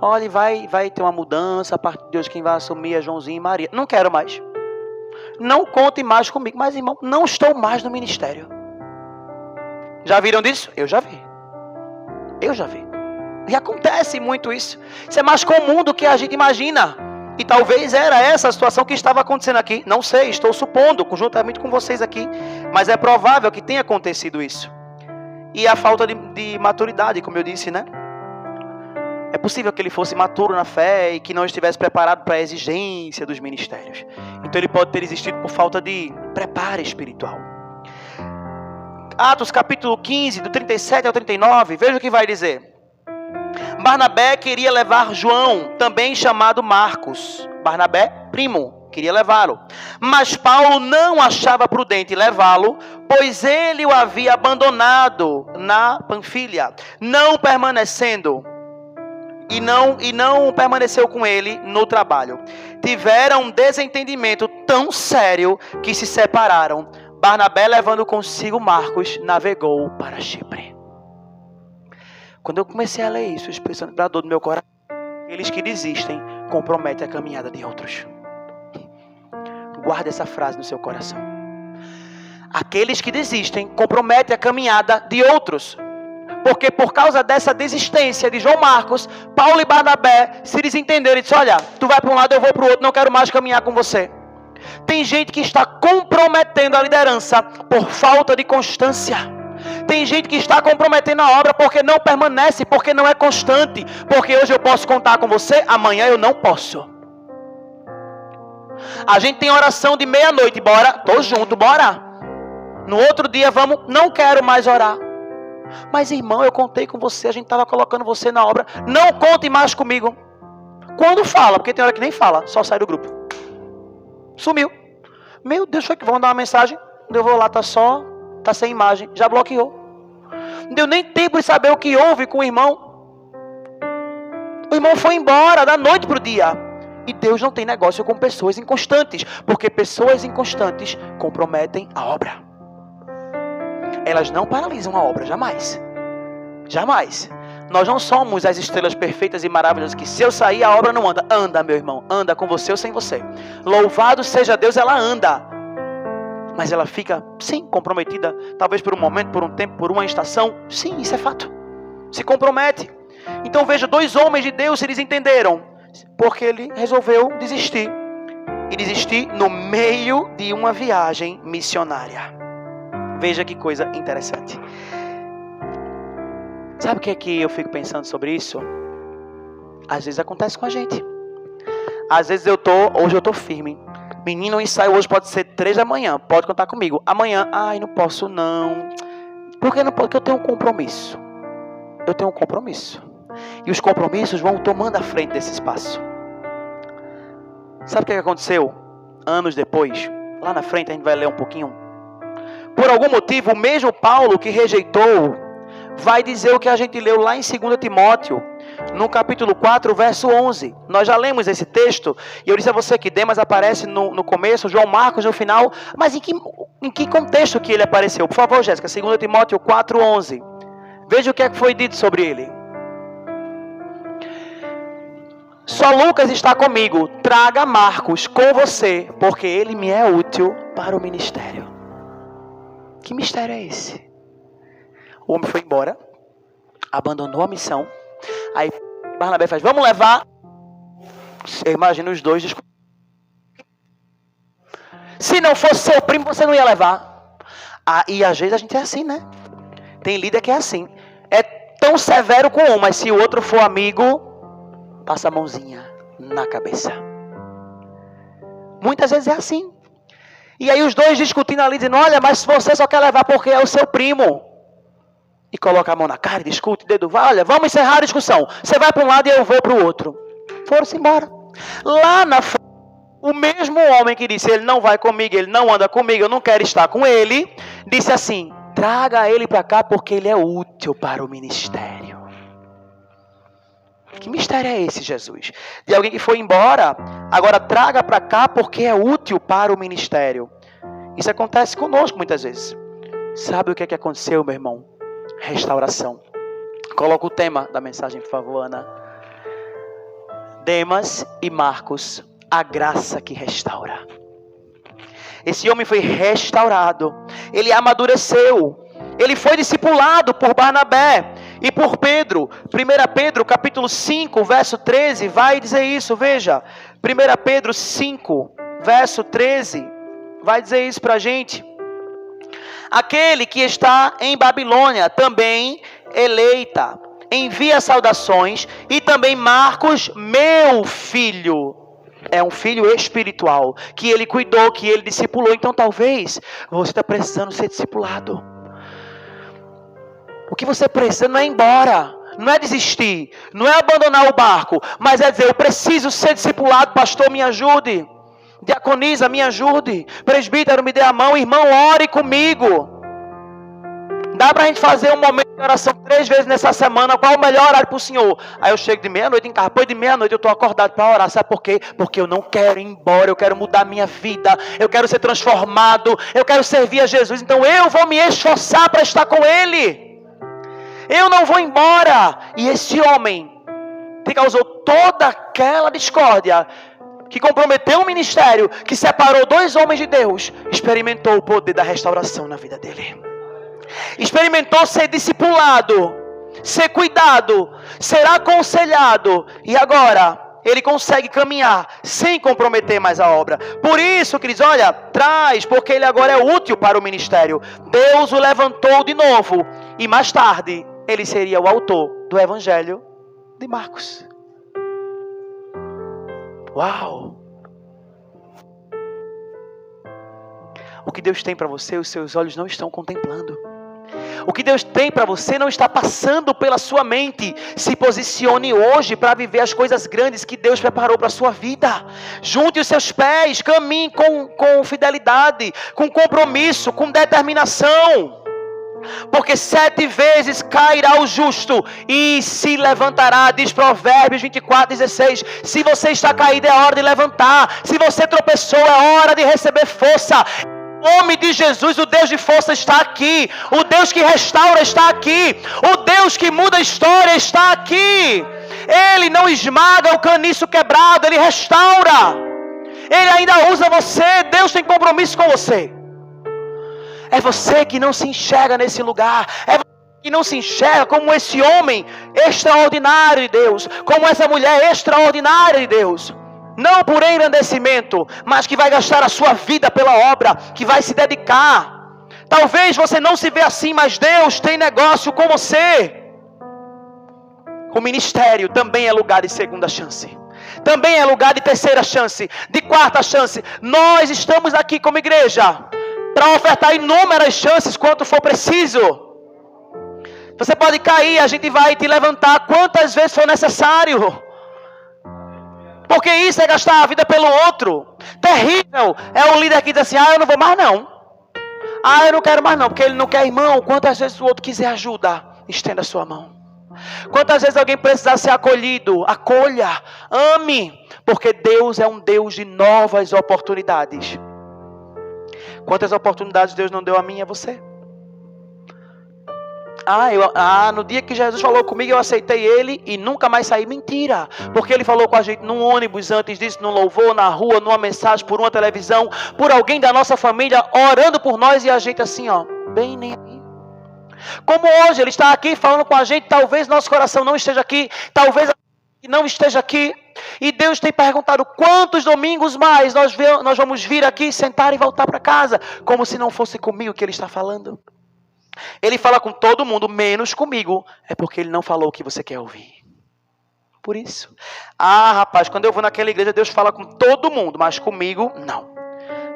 Olha, vai ter uma mudança, a partir de hoje quem vai assumir é Joãozinho e Maria. Não quero mais. Não conte mais comigo. Mas, irmão, não estou mais no ministério. Já viram disso? Eu já vi. E acontece muito isso. Isso é mais comum do que a gente imagina. E talvez era essa a situação que estava acontecendo aqui. Não sei, estou supondo, conjuntamente com vocês aqui. Mas é provável que tenha acontecido isso. E a falta de maturidade, como eu disse, né? É possível que ele fosse maturo na fé e que não estivesse preparado para a exigência dos ministérios. Então ele pode ter existido por falta de preparo espiritual. Atos capítulo 15, do 37 ao 39, veja o que vai dizer. Barnabé queria levar João, também chamado Marcos. Barnabé, primo, queria levá-lo. Mas Paulo não achava prudente levá-lo, pois ele o havia abandonado na Panfilha, não permanecendo e não permaneceu com ele no trabalho. Tiveram um desentendimento tão sério que se separaram. Barnabé, levando consigo Marcos, navegou para Chipre. Quando eu comecei a ler isso, o Espírito Santo bradou no meu coração: aqueles que desistem comprometem a caminhada de outros. Guarde essa frase no seu coração. Aqueles que desistem comprometem a caminhada de outros. Porque por causa dessa desistência de João Marcos, Paulo e Barnabé se desentenderam e disseram: olha, tu vai para um lado, eu vou para o outro, não quero mais caminhar com você. Tem gente que está comprometendo a liderança por falta de constância. Tem gente que está comprometendo a obra porque não permanece, porque não é constante. Porque hoje eu posso contar com você, amanhã eu não posso. A gente tem oração de meia-noite, bora, tô junto, bora. No outro dia vamos, não quero mais orar. Mas irmão, eu contei com você, a gente estava colocando você na obra. Não conte mais comigo. Quando fala, porque tem hora que nem fala, só sai do grupo. Sumiu. Meu Deus, foi que vão dar uma mensagem. Eu vou lá, tá sem imagem, já bloqueou. Não deu nem tempo de saber o que houve com o irmão. O irmão foi embora da noite para o dia. E Deus não tem negócio com pessoas inconstantes, porque pessoas inconstantes comprometem a obra. Elas não paralisam a obra, jamais. Jamais. Nós não somos as estrelas perfeitas e maravilhosas que se eu sair a obra não anda. Anda, meu irmão, anda com você ou sem você. Louvado seja Deus, ela anda. Mas ela fica, sim, comprometida. Talvez por um momento, por um tempo, por uma estação. Sim, isso é fato. Se compromete. Então veja, 2 homens de Deus, eles entenderam. Porque ele resolveu desistir. E desistir no meio de uma viagem missionária. Veja que coisa interessante. Sabe o que é que eu fico pensando sobre isso? Às vezes acontece com a gente. Às vezes hoje eu tô firme. Menino, o ensaio hoje pode ser 3 da manhã. Pode contar comigo. Amanhã, não posso não. Por que não pode? Porque eu tenho um compromisso. E os compromissos vão tomando a frente desse espaço. Sabe o que aconteceu? Anos depois, lá na frente a gente vai ler um pouquinho. Por algum motivo, o mesmo Paulo que rejeitou, vai dizer o que a gente leu lá em 2 Timóteo, no capítulo 4, verso 11. Nós já lemos esse texto, e eu disse a você que Demas aparece no começo, João Marcos no final, mas em que contexto que ele apareceu? Por favor, Jéssica, 2 Timóteo 4, 11. Veja o que é que foi dito sobre ele. Só Lucas está comigo, traga Marcos com você, porque ele me é útil para o ministério. Que mistério é esse? O homem foi embora, abandonou a missão. Aí Barnabé faz: vamos levar. Você imagina os dois discutindo. Se não fosse seu primo, você não ia levar. E às vezes a gente é assim, né? Tem líder que é assim. É tão severo com um, mas se o outro for amigo, passa a mãozinha na cabeça. Muitas vezes é assim. E aí os dois discutindo ali, dizendo: olha, mas você só quer levar porque é o seu primo. E coloca a mão na cara, discute, dedo vai, olha, vamos encerrar a discussão. Você vai para um lado e eu vou para o outro. Foram-se embora. Lá na frente, o mesmo homem que disse: ele não vai comigo, ele não anda comigo, eu não quero estar com ele, disse assim: traga ele para cá porque ele é útil para o ministério. Que mistério é esse, Jesus? De alguém que foi embora, agora traga para cá porque é útil para o ministério. Isso acontece conosco muitas vezes. Sabe o que aconteceu, meu irmão? Restauração. Coloca o tema da mensagem, por favor, Ana. Demas e Marcos, a graça que restaura. Esse homem foi restaurado. Ele amadureceu. Ele foi discipulado por Barnabé e por Pedro. 1 Pedro capítulo 5, verso 13, vai dizer isso, veja. 1 Pedro 5, verso 13, vai dizer isso para a gente. Aquele que está em Babilônia, também eleita, envia saudações, e também Marcos, meu filho. É um filho espiritual, que ele cuidou, que ele discipulou. Então talvez você está precisando ser discipulado. O que você precisa não é ir embora, não é desistir, não é abandonar o barco, mas é dizer, eu preciso ser discipulado, pastor, me ajude. Diaconisa, me ajude. Presbítero, me dê a mão. Irmão, ore comigo. Dá pra gente fazer um momento de oração 3 vezes nessa semana. Qual o melhor horário pro Senhor? Aí eu chego de meia-noite em casa. Depois de meia-noite eu tô acordado para orar. Sabe por quê? Porque eu não quero ir embora. Eu quero mudar minha vida. Eu quero ser transformado. Eu quero servir a Jesus. Então eu vou me esforçar para estar com Ele. Eu não vou embora. E esse homem que causou toda aquela discórdia, que comprometeu o ministério, que separou 2 homens de Deus, experimentou o poder da restauração na vida dele. Experimentou ser discipulado, ser cuidado, ser aconselhado. E agora ele consegue caminhar sem comprometer mais a obra. Por isso, queridos, olha, traz, porque ele agora é útil para o ministério. Deus o levantou de novo. E mais tarde, ele seria o autor do Evangelho de Marcos. Uau! O que Deus tem para você, os seus olhos não estão contemplando. O que Deus tem para você não está passando pela sua mente. Se posicione hoje para viver as coisas grandes que Deus preparou para a sua vida. Junte os seus pés, caminhe com fidelidade, com compromisso, com determinação. Porque 7 vezes cairá o justo e se levantará, diz Provérbios 24:16. Se você está caído, é hora de levantar. Se você tropeçou, é hora de receber força. Em nome de Jesus, o Deus de força está aqui. O Deus que restaura está aqui. O Deus que muda a história está aqui. Ele não esmaga o caniço quebrado, Ele restaura. Ele ainda usa você. Deus tem compromisso com você. É você que não se enxerga nesse lugar. É você que não se enxerga como esse homem extraordinário de Deus, como essa mulher extraordinária de Deus. Não por engrandecimento, mas que vai gastar a sua vida pela obra, que vai se dedicar. Talvez você não se vê assim, mas Deus tem negócio com você. O ministério também é lugar de segunda chance. Também é lugar de terceira chance, de quarta chance. Nós estamos aqui como igreja para ofertar inúmeras chances quanto for preciso. Você pode cair, a gente vai te levantar quantas vezes for necessário. Porque isso é gastar a vida pelo outro. Terrível é o líder que diz assim, eu não vou mais não. Eu não quero mais não, porque ele não quer, irmão. Quantas vezes o outro quiser ajuda, estenda a sua mão. Quantas vezes alguém precisar ser acolhido, acolha, ame. Porque Deus é um Deus de novas oportunidades. Quantas oportunidades Deus não deu a mim e a você? No dia que Jesus falou comigo, eu aceitei Ele e nunca mais saí. Mentira. Porque Ele falou com a gente num ônibus, antes disso, num louvor, na rua, numa mensagem, por uma televisão, por alguém da nossa família, orando por nós e a gente assim, bem nem aí. Como hoje Ele está aqui falando com a gente, talvez nosso coração não esteja aqui, talvez não esteja aqui. E Deus tem perguntado quantos domingos mais nós vamos vir aqui, sentar e voltar para casa, como se não fosse comigo que Ele está falando. Ele fala com todo mundo, menos comigo. É porque Ele não falou o que você quer ouvir. Por isso. Rapaz, quando eu vou naquela igreja, Deus fala com todo mundo, mas comigo, não.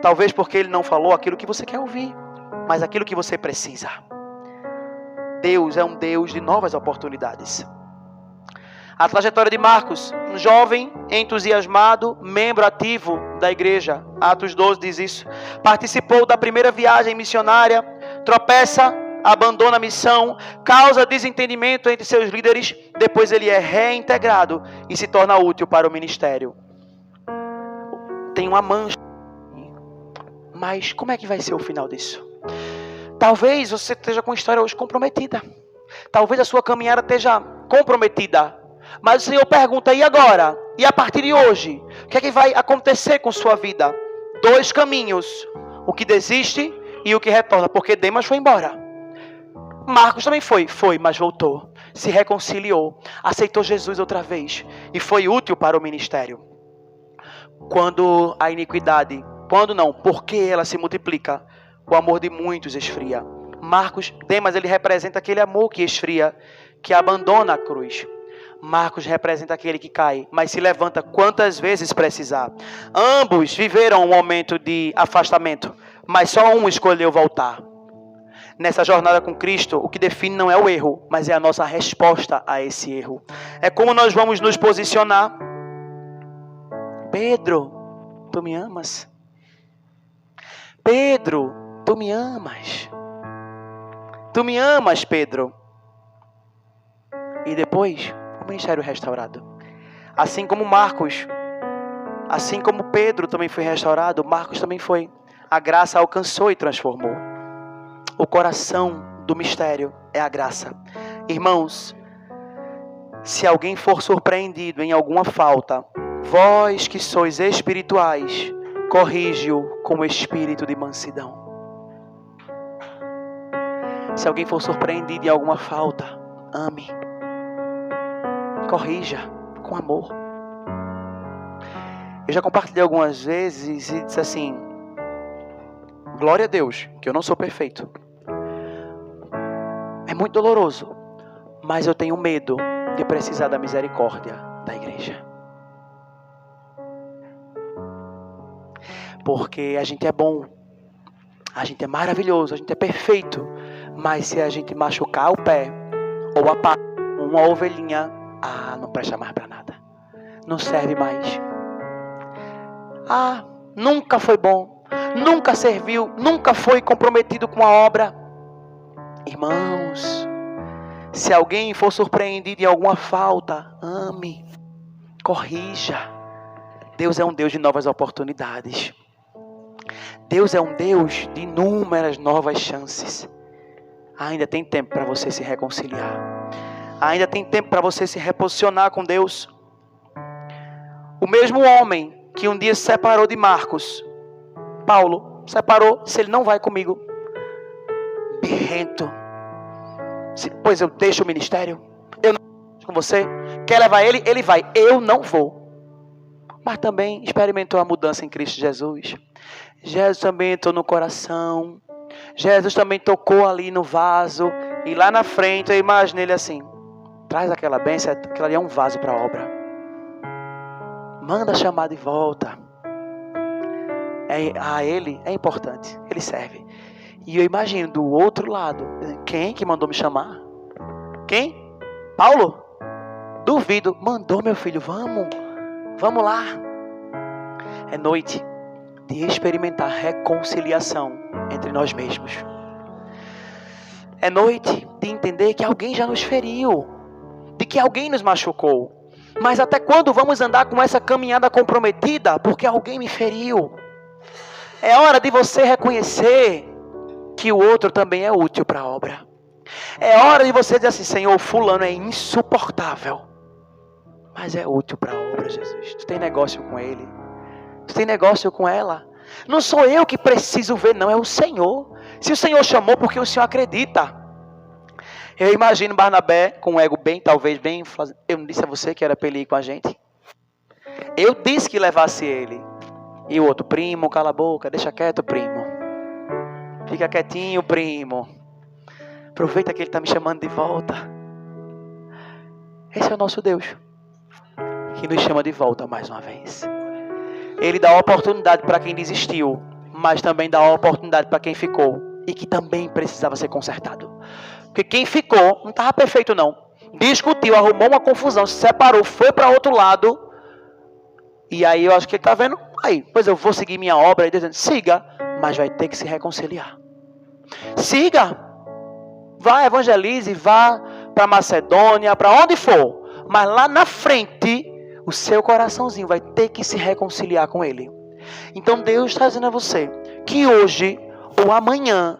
Talvez porque Ele não falou aquilo que você quer ouvir, mas aquilo que você precisa. Deus é um Deus de novas oportunidades. A trajetória de Marcos, um jovem entusiasmado, membro ativo da igreja. Atos 12 diz isso. Participou da primeira viagem missionária, tropeça, abandona a missão, causa desentendimento entre seus líderes, depois ele é reintegrado e se torna útil para o ministério. Tem uma mancha. Mas como é que vai ser o final disso? Talvez você esteja com a história hoje comprometida. Talvez a sua caminhada esteja comprometida. Mas o Senhor pergunta, e agora? E a partir de hoje? O que é que vai acontecer com sua vida? 2 caminhos. O que desiste e o que retorna. Porque Demas foi embora. Marcos também foi, mas voltou. Se reconciliou. Aceitou Jesus outra vez. E foi útil para o ministério. Quando a iniquidade, porque ela se multiplica, o amor de muitos esfria. Demas, ele representa aquele amor que esfria, que abandona a cruz. Marcos representa aquele que cai, mas se levanta quantas vezes precisar. Ambos viveram um momento de afastamento, mas só um escolheu voltar. Nessa jornada com Cristo, o que define não é o erro, mas é a nossa resposta a esse erro. É como nós vamos nos posicionar. Pedro, tu me amas? Pedro, tu me amas? Tu me amas, Pedro? E depois, o ministério restaurado. Assim como Marcos, assim como Pedro também foi restaurado, Marcos também foi. A graça alcançou e transformou. O coração do mistério é a graça. Irmãos, se alguém for surpreendido em alguma falta, vós que sois espirituais, corrige-o com o espírito de mansidão. Se alguém for surpreendido em alguma falta, ame. Corrija com amor. Eu já compartilhei algumas vezes e disse assim: glória a Deus, que eu não sou perfeito. É muito doloroso, mas eu tenho medo de precisar da misericórdia da igreja. Porque a gente é bom, a gente é maravilhoso, a gente é perfeito. Mas se a gente machucar o pé ou a pata, uma ovelhinha, não presta mais para nada. Não serve mais. Nunca foi bom, nunca serviu, nunca foi comprometido com a obra. Irmãos, se alguém for surpreendido em alguma falta, ame, corrija. Deus é um Deus de novas oportunidades. Deus é um Deus de inúmeras novas chances. Ainda tem tempo para você se reconciliar. Ainda tem tempo para você se reposicionar com Deus. O mesmo homem que um dia se separou de Marcos, Paulo, separou, disse: ele não vai comigo. Birrento. Pois eu deixo o ministério. Eu não vou com você. Quer levar ele? Ele vai. Eu não vou. Mas também experimentou a mudança em Cristo Jesus. Jesus também entrou no coração. Jesus também tocou ali no vaso. E lá na frente eu imaginei ele assim: traz aquela bênção, aquilo ali é um vaso para a obra. Manda chamar de volta. Ele é importante. Ele serve. E eu imagino do outro lado: quem que mandou me chamar? Quem? Paulo? Duvido. Mandou, meu filho, vamos lá. É noite de experimentar reconciliação entre nós mesmos. É noite de entender que alguém já nos feriu, de que alguém nos machucou. Mas até quando vamos andar com essa caminhada comprometida? Porque alguém me feriu. É hora de você reconhecer que o outro também é útil para a obra. É hora de você dizer assim: Senhor, fulano é insuportável, mas é útil para a obra, Jesus. Tu tem negócio com ele. Tu tem negócio com ela. Não sou eu que preciso ver, não. É o Senhor. Se o Senhor chamou, porque o Senhor acredita. Eu imagino Barnabé com um ego talvez bem... Eu não disse a você que era para ele ir com a gente? Eu disse que levasse ele. E o outro: primo, cala a boca, deixa quieto, primo. Fica quietinho, primo. Aproveita que ele está me chamando de volta. Esse é o nosso Deus, que nos chama de volta mais uma vez. Ele dá oportunidade para quem desistiu, mas também dá oportunidade para quem ficou e que também precisava ser consertado. Porque quem ficou não estava perfeito não. Discutiu, arrumou uma confusão, se separou, foi para outro lado. E aí eu acho que ele está vendo: pois eu vou seguir minha obra. E dizendo: siga, mas vai ter que se reconciliar. Siga, vá, evangelize, vá para Macedônia, para onde for. Mas lá na frente, o seu coraçãozinho vai ter que se reconciliar com ele. Então Deus está dizendo a você que hoje ou amanhã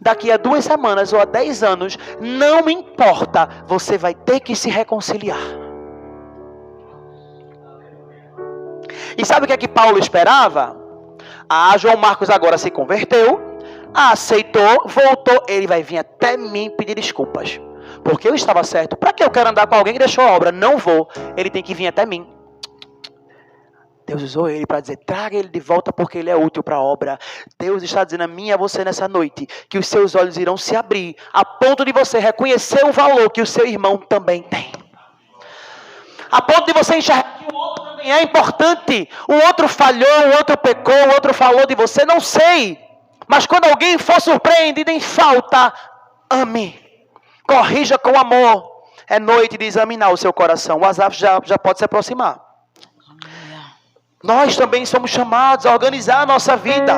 daqui a 2 semanas ou a 10 anos, não importa, você vai ter que se reconciliar. E sabe o que é que Paulo esperava? João Marcos agora se converteu, aceitou, voltou, ele vai vir até mim pedir desculpas. Porque eu estava certo. Para que eu quero andar com alguém que deixou a obra? Não vou. Ele tem que vir até mim. Deus usou ele para dizer, traga ele de volta porque ele é útil para a obra. Deus está dizendo a mim e a você nessa noite que os seus olhos irão se abrir a ponto de você reconhecer o valor que o seu irmão também tem. A ponto de você enxergar que o outro também é importante. O outro falhou, o outro pecou, o outro falou de você, não sei. Mas quando alguém for surpreendido em falta, ame. Corrija com amor. É noite de examinar o seu coração. O Asaf já pode se aproximar. Nós também somos chamados a organizar a nossa vida,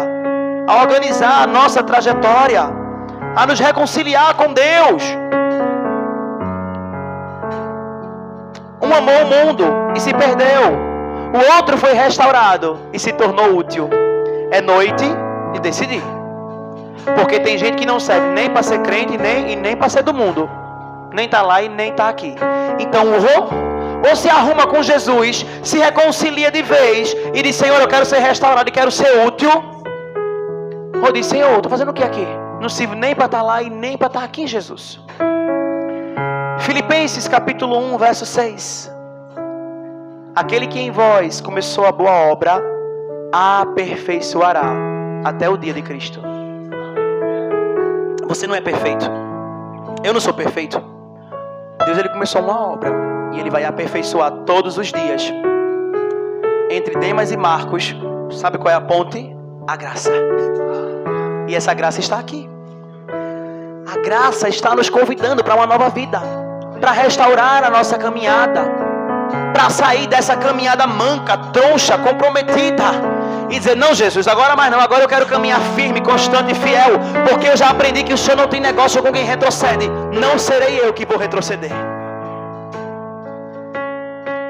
a organizar a nossa trajetória, a nos reconciliar com Deus. Um amou o mundo e se perdeu. O outro foi restaurado e se tornou útil. É noite de decidir. Porque tem gente que não serve nem para ser crente e nem para ser do mundo. Nem está lá e nem está aqui. Então ou se arruma com Jesus, se reconcilia de vez e diz, Senhor, eu quero ser restaurado e quero ser útil. Ou diz, Senhor, estou fazendo o que aqui? Não sirvo nem para estar lá e nem para estar aqui, Jesus. Filipenses capítulo 1, verso 6. Aquele que em vós começou a boa obra, aperfeiçoará até o dia de Cristo. Você não é perfeito. Eu não sou perfeito. Deus, ele começou uma obra e ele vai aperfeiçoar todos os dias. Entre Demas e Marcos, sabe qual é a ponte? A graça. E essa graça está aqui. A graça está nos convidando para uma nova vida, para restaurar a nossa caminhada, para sair dessa caminhada manca, troncha, comprometida e dizer, não, Jesus, agora mais não, agora eu quero caminhar firme, constante e fiel, porque eu já aprendi que o Senhor não tem negócio com quem retrocede. Não serei eu que vou retroceder.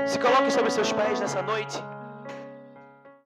Se coloque sobre seus pés nessa noite.